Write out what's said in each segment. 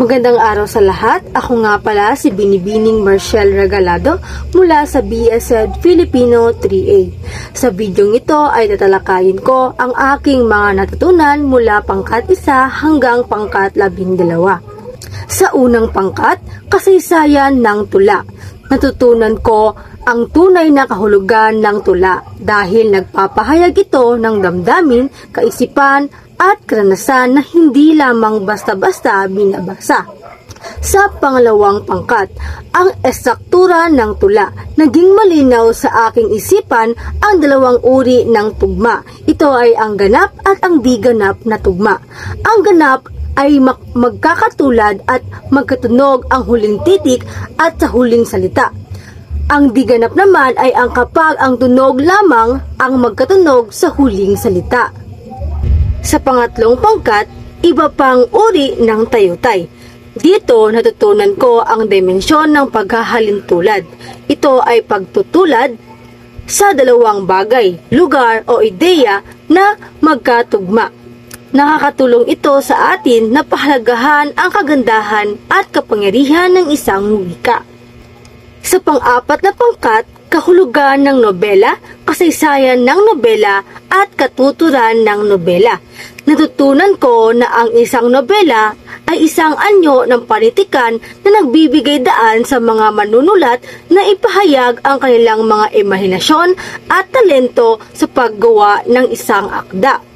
Magandang araw sa lahat. Ako nga pala si Binibining Marciel Regalado mula sa BSED Filipino 3A. Sa bidyong ito ay tatalakayin ko ang aking mga natutunan mula pangkat 1 hanggang pangkat 12. Sa unang pangkat, kasaysayan ng tula. Natutunan ko ang tunay na kahulugan ng tula dahil nagpapahayag ito ng damdamin, kaisipan, at karanasan na hindi lamang basta-basta binabasa. Sa pangalawang pangkat, ang estruktura ng tula. Naging malinaw sa aking isipan ang dalawang uri ng tugma. Ito ay ang ganap at ang di ganap na tugma. Ang ganap ay magkakatulad at magkatunog ang huling titik at sa huling salita. Ang di ganap naman ay ang kapag ang tunog lamang ang magkatunog sa huling salita. Sa pangatlong pangkat, iba pang uri ng tayutay. Dito natutunan ko ang dimensyon ng paghahalintulad. Ito ay pagtutulad sa dalawang bagay, lugar o ideya na magkatugma. Nakakatulong ito sa atin na pahalagahan ang kagandahan at kapangyarihan ng isang wika. Sa pang-apat na pangkat, kahulugan ng nobela, kasaysayan ng nobela at katuturan ng nobela. Natutunan ko na ang isang nobela ay isang anyo ng panitikan na nagbibigay daan sa mga manunulat na ipahayag ang kanilang mga imahinasyon at talento sa paggawa ng isang akda.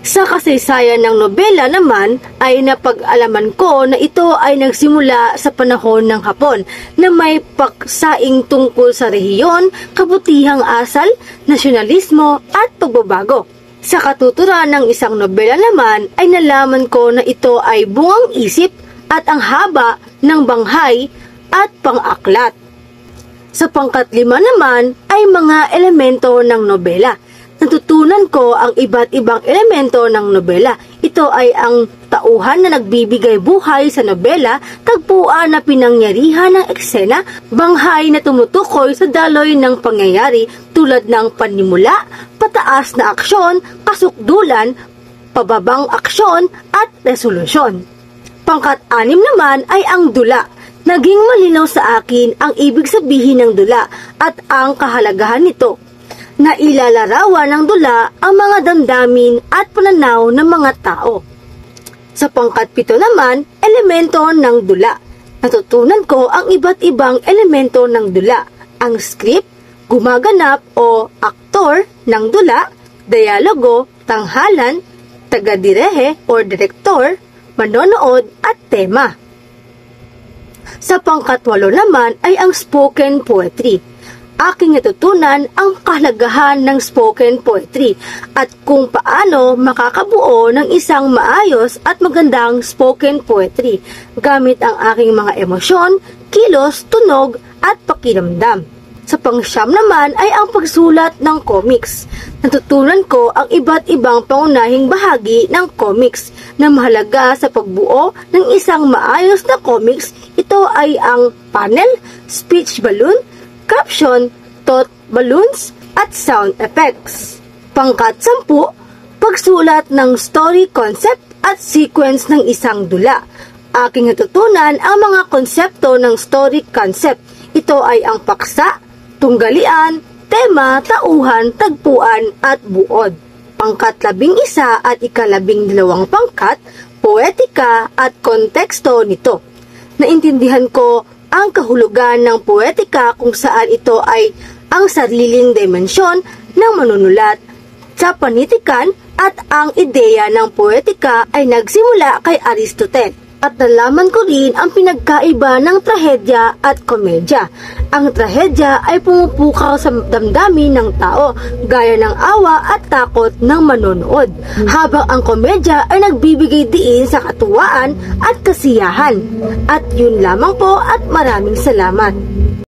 Sa kasaysayan ng nobela naman ay napag-alaman ko na ito ay nagsimula sa panahon ng Hapon na may paksaing tungkol sa rehiyon, kabutihang asal, nasyonalismo at pagbabago. Sa katuturan ng isang nobela naman ay nalaman ko na ito ay bungang isip at ang haba ng banghay at pang-aklat. Sa pangkat 5 naman ay mga elemento ng nobela. Natutunan ko ang iba't ibang elemento ng nobela. Ito ay ang tauhan na nagbibigay buhay sa nobela, tagpuan na pinangyarihan ng eksena, banghay na tumutukoy sa daloy ng pangyayari tulad ng panimula, pataas na aksyon, kasukdulan, pababang aksyon at resolusyon. Pangkat 6 naman ay ang dula. Naging malinaw sa akin ang ibig sabihin ng dula at ang kahalagahan nito. Nailalarawan ng dula ang mga damdamin at pananaw ng mga tao. Sa pangkat 7 naman, elemento ng dula. Natutunan ko ang iba't ibang elemento ng dula. Ang script, gumaganap o aktor ng dula, dialogo, tanghalan, taga-direhe o direktor, manonood at tema. Sa pangkat 8 naman ay ang spoken poetry. Aking natutunan ang kahalagahan ng spoken poetry at kung paano makakabuo ng isang maayos at magandang spoken poetry gamit ang aking mga emosyon, kilos, tunog at pakiramdam. Sa pang-9 naman ay ang pagsulat ng comics. Natutunan ko ang iba't ibang pangunahing bahagi ng comics na mahalaga sa pagbuo ng isang maayos na comics. Ito ay ang panel, speech balloon, caption, thought balloons, at sound effects. Pangkat 10, pagsulat ng story concept at sequence ng isang dula. Aking natutunan ang mga konsepto ng story concept. Ito ay ang paksa, tunggalian, tema, tauhan, tagpuan, at buod. Pangkat 11 at ika-12 pangkat, poetika at konteksto nito. Naintindihan ko ang kahulugan ng poetika kung saan ito ay ang sariling dimensyon ng manunulat sa panitikan at ang ideya ng poetika ay nagsimula kay Aristotle. At nalaman ko rin ang pinagkaiba ng trahedya at komedya. Ang trahedya ay pumupukaw sa damdamin ng tao, gaya ng awa at takot ng manonood. Habang ang komedya ay nagbibigay diin sa katuwaan at kasiyahan. At yun lamang po at maraming salamat.